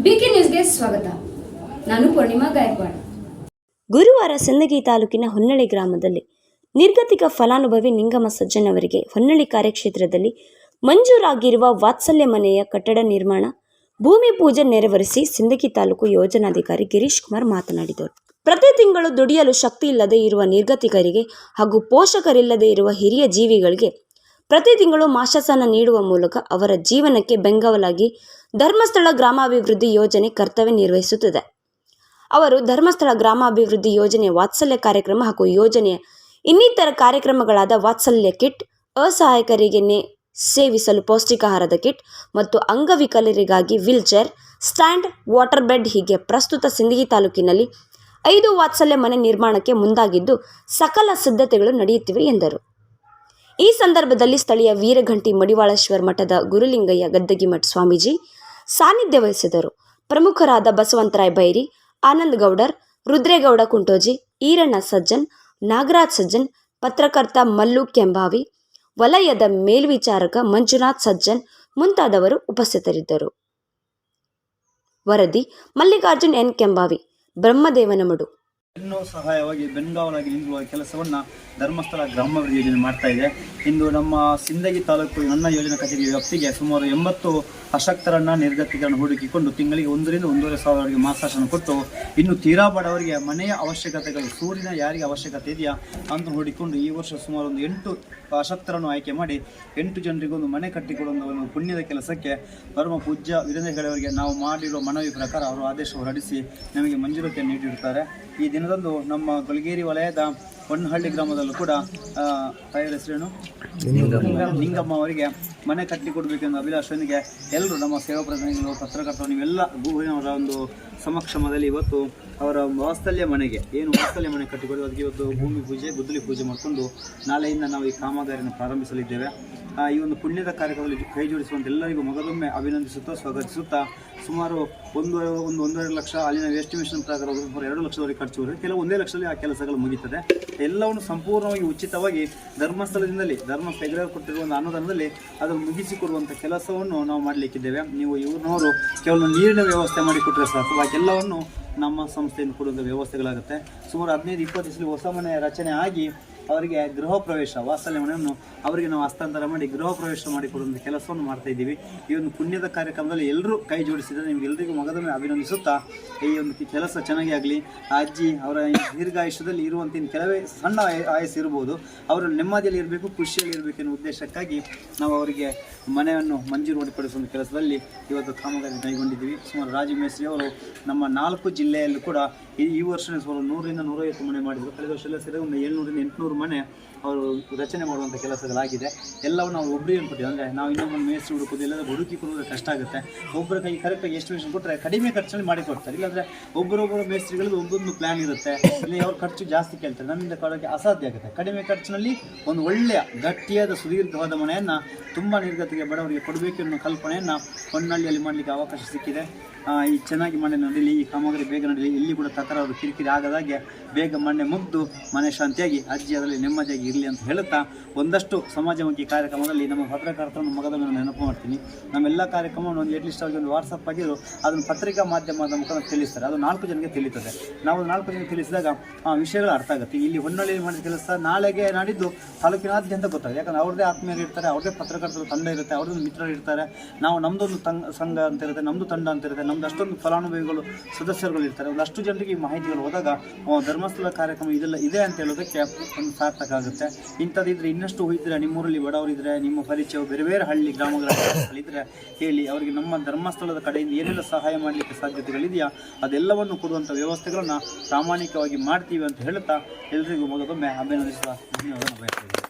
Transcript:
BK ನ್ಯೂಸ್ಗೆ ಸ್ವಾಗತ. ನಾನು ಪೂರ್ಣಿಮಾ ಗಾಯಕ್ವಾಡ್. ಗುರುವಾರ ಸಿಂದಗಿ ತಾಲೂಕಿನ ಹೊನ್ನಳ್ಳಿ ಗ್ರಾಮದಲ್ಲಿ ನಿರ್ಗತಿಕ ಫಲಾನುಭವಿ ನಿಂಗಮ್ಮ ಸಜ್ಜನ್ ಅವರಿಗೆ ಹೊನ್ನಳ್ಳಿ ಕಾರ್ಯಕ್ಷೇತ್ರದಲ್ಲಿ ಮಂಜೂರಾಗಿರುವ ವಾತ್ಸಲ್ಯ ಮನೆಯ ಕಟ್ಟಡ ನಿರ್ಮಾಣ ಭೂಮಿ ಪೂಜೆ ನೆರವೇರಿಸಿ ಸಿಂದಗಿ ತಾಲೂಕು ಯೋಜನಾಧಿಕಾರಿ ಗಿರೀಶ್ ಕುಮಾರ್ ಮಾತನಾಡಿದರು. ಪ್ರತಿ ತಿಂಗಳು ದುಡಿಯಲು ಶಕ್ತಿ ಇಲ್ಲದೆ ಇರುವ ನಿರ್ಗತಿಕರಿಗೆ ಹಾಗೂ ಪೋಷಕರಿಲ್ಲದೆ ಇರುವ ಹಿರಿಯ ಜೀವಿಗಳಿಗೆ ಪ್ರತಿ ತಿಂಗಳು ಮಾಶಾಸನ ನೀಡುವ ಮೂಲಕ ಅವರ ಜೀವನಕ್ಕೆ ಬೆಂಗಾವಲಾಗಿ ಧರ್ಮಸ್ಥಳ ಗ್ರಾಮಾಭಿವೃದ್ಧಿ ಯೋಜನೆ ಕರ್ತವ್ಯ ನಿರ್ವಹಿಸುತ್ತದೆ. ಅವರು ಧರ್ಮಸ್ಥಳ ಗ್ರಾಮಾಭಿವೃದ್ಧಿ ಯೋಜನೆ ವಾತ್ಸಲ್ಯ ಕಾರ್ಯಕ್ರಮ ಹಾಗೂ ಯೋಜನೆಯ ಇನ್ನಿತರ ಕಾರ್ಯಕ್ರಮಗಳಾದ ವಾತ್ಸಲ್ಯ ಕಿಟ್, ಅಸಹಾಯಕರಿಗೆ ಸೇವಿಸಲು ಪೌಷ್ಟಿಕಾಹಾರದ ಕಿಟ್ ಮತ್ತು ಅಂಗವಿಕಲರಿಗಾಗಿ ವೀಲ್ಚೇರ್, ಸ್ಟ್ಯಾಂಡ್, ವಾಟರ್ ಬೆಡ್ ಹೀಗೆ ಪ್ರಸ್ತುತ ಸಿಂದಗಿ ತಾಲೂಕಿನಲ್ಲಿ 5 ವಾತ್ಸಲ್ಯ ಮನೆ ನಿರ್ಮಾಣಕ್ಕೆ ಮುಂದಾಗಿದ್ದು ಸಕಲ ಸಿದ್ಧತೆಗಳು ನಡೆಯುತ್ತಿವೆ ಎಂದರು. ಈ ಸಂದರ್ಭದಲ್ಲಿ ಸ್ಥಳೀಯ ವೀರಘಂಟಿ ಮಡಿವಾಳೇಶ್ವರ ಮಠದ ಗುರುಲಿಂಗಯ್ಯ ಗದ್ದಗಿಮಠ ಸ್ವಾಮೀಜಿ ಸಾನ್ನಿಧ್ಯ ವಹಿಸಿದರು. ಪ್ರಮುಖರಾದ ಬಸವಂತರಾಯ ಬೈರಿ, ಆನಂದ್ ಗೌಡರ್, ರುದ್ರೇಗೌಡ ಕುಂಟೋಜಿ, ಈರಣ್ಣ ಸಜ್ಜನ್, ನಾಗರಾಜ್ ಸಜ್ಜನ್, ಪತ್ರಕರ್ತ ಮಲ್ಲು ಕೆಂಬಾವಿ, ವಲಯದ ಮೇಲ್ವಿಚಾರಕ ಮಂಜುನಾಥ್ ಸಜ್ಜನ್ ಮುಂತಾದವರು ಉಪಸ್ಥಿತರಿದ್ದರು. ವರದಿ ಮಲ್ಲಿಕಾರ್ಜುನ್ ಎನ್ ಕೆಂಬಾವಿ, ಬ್ರಹ್ಮದೇವನಮಡು. ಇನ್ನೂ ಸಹಾಯವಾಗಿ ಬೆಂಗಾವಲಾಗಿ ನಿಲ್ಲುವ ಕೆಲಸವನ್ನು ಧರ್ಮಸ್ಥಳ ಗ್ರಾಮಾಭಿವೃದ್ಧಿ ಯೋಜನೆ ಮಾಡ್ತಾ ಇದೆ. ಇಂದು ನಮ್ಮ ಸಿಂದಗಿ ತಾಲೂಕು ನನ್ನ ಯೋಜನಾ ಕಚೇರಿ ವ್ಯಾಪ್ತಿಗೆ ಸುಮಾರು 80 ಅಶಕ್ತರನ್ನು ನಿರ್ಗತಿಕರನ್ನು ಹುಡುಕಿಕೊಂಡು ತಿಂಗಳಿಗೆ 1 ರಿಂದ 1.5 ಸಾವಿರವರೆಗೆ ಮಾಸಾಶನ ಕೊಟ್ಟು ಇನ್ನು ತೀರಾ ಬಡವರಿಗೆ ಮನೆಯ ಅವಶ್ಯಕತೆಗಳು ಸೂರಿನ ಯಾರಿಗೆ ಅವಶ್ಯಕತೆ ಇದೆಯಾ ಅಂತ ಹುಡುಕಿಕೊಂಡು ಈ ವರ್ಷ ಸುಮಾರು ಒಂದು 8 ಅಶಕ್ತರನ್ನು ಆಯ್ಕೆ ಮಾಡಿ 8 ಜನರಿಗೊಂದು ಮನೆ ಕಟ್ಟಿಕೊಡುವ ಒಂದು ಪುಣ್ಯದ ಕೆಲಸಕ್ಕೆ ಪರಮ ಪೂಜ್ಯ ವೀರೇಂದ್ರ ಹೆಗಡೆಯವರಿಗೆ ನಾವು ಮಾಡಿರುವ ಮನವಿ ಪ್ರಕಾರ ಅವರು ಆದೇಶ ಹೊರಡಿಸಿ ನಮಗೆ ಮಂಜೂರಾತಿಯನ್ನು ನೀಡಿರುತ್ತಾರೆ. ಈ ದಿನದಂದು ನಮ್ಮ ಗಳಗೇರಿ ವಲಯದ ಹೊನ್ನಹಳ್ಳಿ ಗ್ರಾಮದಲ್ಲೂ ಕೂಡ ತಾಯಿಯ ಹೆಸರೇನು ನಿಂಗಮ್ಮ ಅವರಿಗೆ ಮನೆ ಕಟ್ಟಿಕೊಡ್ಬೇಕೆಂದು ಅಭಿಲಾಷನಿಗೆ ಎಲ್ಲರೂ ನಮ್ಮ ಸೇವಾ ಪ್ರತಿನಿಧಿಗಳು, ಪತ್ರಕರ್ತರು, ನೀವೆಲ್ಲ ಗುರುವಿನವರ ಒಂದು ಸಮಕ್ಷಮದಲ್ಲಿ ಇವತ್ತು ಅವರ ವಾತ್ಸಲ್ಯ ಮನೆಗೆ ವಾತ್ಸಲ್ಯ ಮನೆ ಕಟ್ಟಿಕೊಡು ಅದಕ್ಕೆ ಇವತ್ತು ಭೂಮಿ ಪೂಜೆ, ಗುದ್ದಲಿ ಪೂಜೆ ಮಾಡಿಕೊಂಡು ನಾಳೆಯಿಂದ ನಾವು ಈ ಕಾಮಗಾರಿಯನ್ನು ಪ್ರಾರಂಭಿಸಲಿದ್ದೇವೆ. ಈ ಒಂದು ಪುಣ್ಯದ ಕಾರ್ಯಕ್ರಮದಲ್ಲಿ ಕೈ ಜೋಡಿಸುವಂಥ ಎಲ್ಲರಿಗೂ ಮಗದೊಮ್ಮೆ ಅಭಿನಂದಿಸುತ್ತಾ ಸ್ವಾಗತಿಸುತ್ತಾ ಸುಮಾರು 1.5 ಲಕ್ಷ ಅಲ್ಲಿನ ಎಸ್ಟಿಮೇಷನ್ ಪ್ರಕಾರ 2 ಲಕ್ಷದವರೆಗೆ ಖರ್ಚು ಬರುತ್ತೆ. ಕೆಲವು 1 ಲಕ್ಷದಲ್ಲಿ ಆ ಕೆಲಸಗಳು ಮುಗಿತದೆ. ಎಲ್ಲವನ್ನು ಸಂಪೂರ್ಣವಾಗಿ ಉಚಿತವಾಗಿ ಧರ್ಮಸ್ಥಳದಿಂದಲೇ ಹೆಗಡೆ ಕೊಟ್ಟಿರುವ ಒಂದು ಅನುದಾನದಲ್ಲಿ ಅದನ್ನು ಮುಗಿಸಿಕೊಡುವಂಥ ಕೆಲಸವನ್ನು ನಾವು ಮಾಡಲಿಕ್ಕಿದ್ದೇವೆ. ನೀವು ಇವ್ರನ್ನವರು ಕೇವಲ ನೀರಿನ ವ್ಯವಸ್ಥೆ ಮಾಡಿಕೊಟ್ರೆ ಸಾಕು, ಬಾಕೆಲ್ಲವನ್ನು ನಮ್ಮ ಸಂಸ್ಥೆಯನ್ನು ಕೊಡುವಂಥ ವ್ಯವಸ್ಥೆಗಳಾಗುತ್ತೆ. ಸುಮಾರು 15-20 ದಿವಸದಲ್ಲಿ ಹೊಸ ಮನೆ ರಚನೆ ಆಗಿ ಅವರಿಗೆ ಗೃಹ ಪ್ರವೇಶ, ವಾತ್ಸಲ್ಯ ಮನೆಯನ್ನು ಅವರಿಗೆ ನಾವು ಹಸ್ತಾಂತರ ಮಾಡಿ ಗೃಹ ಪ್ರವೇಶ ಮಾಡಿಕೊಡುವಂಥ ಕೆಲಸವನ್ನು ಮಾಡ್ತಾ ಇದ್ದೀವಿ. ಈ ಒಂದು ಪುಣ್ಯದ ಕಾರ್ಯಕ್ರಮದಲ್ಲಿ ಎಲ್ಲರೂ ಕೈ ಜೋಡಿಸಿದರೆ ನಿಮಗೆಲ್ಲರಿಗೂ ಮಗದೊಮ್ಮೆ ಅಭಿನಂದಿಸುತ್ತಾ ಈ ಒಂದು ಕೆಲಸ ಚೆನ್ನಾಗಿ ಆಗಲಿ. ಆ ಅಜ್ಜಿ ಅವರ ದೀರ್ಘಾಯುಷ್ಯದಲ್ಲಿ ಇರುವಂಥ ಕೆಲವೇ ಸಣ್ಣ ಆಯಸ್ಸು ಇರ್ಬೋದು, ಅವರು ನೆಮ್ಮದಿಯಲ್ಲಿ ಇರಬೇಕು, ಖುಷಿಯಲ್ಲಿ ಇರಬೇಕು ಎನ್ನುವ ಉದ್ದೇಶಕ್ಕಾಗಿ ನಾವು ಅವರಿಗೆ ಮನೆಯನ್ನು ಮಂಜೂರು ಮಾಡಿಕೊಡಿಸುವ ಕೆಲಸದಲ್ಲಿ ಇವತ್ತು ಕಾಮಗಾರಿ ಕೈಗೊಂಡಿದ್ದೀವಿ. ಸುಮಾರು ರಾಜು ಮೇಸ್ತ್ರಿ ಅವರು ನಮ್ಮ 4 ಜಿಲ್ಲೆಯಲ್ಲೂ ಕೂಡ ಈ ವರ್ಷ ಸುಮಾರು 100 ರಿಂದ 150 ಮನೆ ಮಾಡಿದರು. ಕಳೆದ ವರ್ಷ ಎಲ್ಲ ಸೇರಿ ಒಂದು 700 ರಿಂದ 800 ಮನೆ ಅವರು ರಚನೆ ಮಾಡುವಂಥ ಕೆಲಸಗಳಾಗಿದೆ. ಎಲ್ಲವನ್ನು ನಾವು ಒಬ್ಬರಿಗೆ ಕೊಟ್ಟಿವಿ. ಅಂದರೆ ನಾವು ಇನ್ನೊಬ್ಬರು ಮೇಸ್ತ್ರಿ ಹುಡುಕೋದು ಎಲ್ಲರೂ ಹುಡುಕಿ ಕೊಡೋದು ಕಷ್ಟ ಆಗುತ್ತೆ. ಒಬ್ಬರ ಕೈ ಕರೆಕ್ಟಾಗಿ ಎಸ್ಟಿಮೇಷನ್ ಕೊಟ್ಟರೆ ಕಡಿಮೆ ಖರ್ಚಲ್ಲಿ ಮಾಡಿಕೊಡ್ತಾರೆ. ಇಲ್ಲಾಂದರೆ ಒಬ್ಬರೊಬ್ಬರು ಮೇಸ್ತ್ರಿಗಳದ್ದು ಒಂದೊಂದು ಪ್ಲ್ಯಾನ್ ಇರುತ್ತೆ, ಇಲ್ಲಿ ಅವ್ರ ಖರ್ಚು ಜಾಸ್ತಿ ಕೇಳ್ತಾರೆ, ನಮ್ಮಿಂದ ಕೊಡೋಕ್ಕೆ ಅಸಾಧ್ಯ ಆಗುತ್ತೆ. ಕಡಿಮೆ ಖರ್ಚಿನಲ್ಲಿ ಒಂದು ಒಳ್ಳೆಯ ಗಟ್ಟಿಯಾದ ಸುದೀರ್ಘವಾದ ಮನೆಯನ್ನು ತುಂಬ ನಿರ್ಗತಿಗೆ ಬಡವರಿಗೆ ಕೊಡಬೇಕು ಅನ್ನೋ ಕಲ್ಪನೆಯನ್ನು ಹೊನ್ನಳ್ಳಿಯಲ್ಲಿ ಮಾಡಲಿಕ್ಕೆ ಅವಕಾಶ ಸಿಕ್ಕಿದೆ. ಈ ಚೆನ್ನಾಗಿ ಮನೆ ನಡೀಲಿ, ಈ ಕಾಮಗಾರಿ ಬೇಗ ನಡೀಲಿ, ಇಲ್ಲಿ ಕೂಡ ತಕರಾರು ಕಿರಿಕಿರಿ ಆಗದಾಗೆ ಬೇಗ ಮನೆ ಮುಗ್ದು ಮನೆ ಶಾಂತಿಯಾಗಿ ಅಜ್ಜಿ ಅದರಲ್ಲಿ ನೆಮ್ಮದಿಯಾಗಿ ಇರಲಿ ಅಂತ ಹೇಳುತ್ತಾ ಒಂದಷ್ಟು ಸಮಾಜಮುಖಿ ಕಾರ್ಯಕ್ರಮದಲ್ಲಿ ನಮ್ಮ ಪತ್ರಕರ್ತರನ್ನು ಮಗದನ್ನು ನಾನು ಮಾಡ್ತೀನಿ. ನಮ್ಮೆಲ್ಲ ಕಾರ್ಯಕ್ರಮವನ್ನು ಒಂದು ಅಟ್ಲೀಸ್ಟ್ ಅವ್ರಿಗೆ ಒಂದು ವಾಟ್ಸಪ್ ಆಗಿರೋ ಅದನ್ನು ಪತ್ರಿಕಾ ಮಾಧ್ಯಮದ ಮುಖಾಂತರ ತಿಳಿಸ್ತಾರೆ. ಅದು 4 ಜನಕ್ಕೆ ತಿಳಿತದೆ. ನಾವು 4 ಜನಕ್ಕೆ ತಿಳಿಸಿದಾಗ ಆ ವಿಷಯಗಳು ಅರ್ಥ ಆಗುತ್ತೆ. ಇಲ್ಲಿ ಹೊನ್ನಳ್ಳಿಯಲ್ಲಿ ಮಾಡಿದ ಕೆಲಸ ನಾಳೆಗೆ ನಾಡಿದ್ದು ತಾಲೂಕಿನಾದ್ಯಂತ ಗೊತ್ತಾಗುತ್ತೆ. ಯಾಕಂದರೆ ಅವ್ರದ್ದೇ ಆತ್ಮೀಯರು ಇರ್ತಾರೆ, ಅವ್ರದ್ದೇ ಪತ್ರಕರ್ತರ ತಂಡ ಇರುತ್ತೆ, ಅವ್ರದ್ದು ಮಿತ್ರರು ಇರ್ತಾರೆ, ನಾವು ನಮ್ಮದೊಂದು ಸಂಘ ಅಂತ ಇರುತ್ತೆ, ನಮ್ಮದು ತಂಡ ಅಂತ ಇರುತ್ತೆ, ನಮ್ದು ಅಷ್ಟೊಂದು ಫಲಾನುಭವಿಗಳು ಸದಸ್ಯರುಗಳು ಇರ್ತಾರೆ. ಒಂದಷ್ಟು ಜನರಿಗೆ ಈ ಮಾಹಿತಿಗಳು ಹೋದಾಗ ಧರ್ಮಸ್ಥಳ ಕಾರ್ಯಕ್ರಮ ಇದೆಲ್ಲ ಇದೆ ಅಂತ ಹೇಳೋದಕ್ಕೆ ಒಂದು ಸಾರ್ಥಕ ಆಗುತ್ತೆ. ಇಂಥದ್ದಿದ್ರೆ ಇನ್ನಷ್ಟು ಇದ್ದರೆ ನಿಮ್ಮೂರಲ್ಲಿ ಬಡವರಿದ್ದರೆ, ನಿಮ್ಮ ಪರಿಚಯ ಬೇರೆ ಬೇರೆ ಹಳ್ಳಿ ಗ್ರಾಮಗಳಿದ್ದರೆ ಹೇಳಿ, ಅವರಿಗೆ ನಮ್ಮ ಧರ್ಮಸ್ಥಳದ ಕಡೆಯಿಂದ ಏನೆಲ್ಲ ಸಹಾಯ ಮಾಡಲಿಕ್ಕೆ ಸಾಧ್ಯತೆಗಳಿದೆಯಾ ಅದೆಲ್ಲವನ್ನು ಕೊಡುವಂಥ ವ್ಯವಸ್ಥೆಗಳನ್ನು ಪ್ರಾಮಾಣಿಕವಾಗಿ ಮಾಡ್ತೀವಿ ಅಂತ ಹೇಳುತ್ತಾ ಎಲ್ಲರಿಗೂ ಮಗದೊಮ್ಮೆ ಅಭಿನಂದಿಸುವ ಧನ್ಯವಾದ ಬಯಸ್ತಿದ್ದೇನೆ.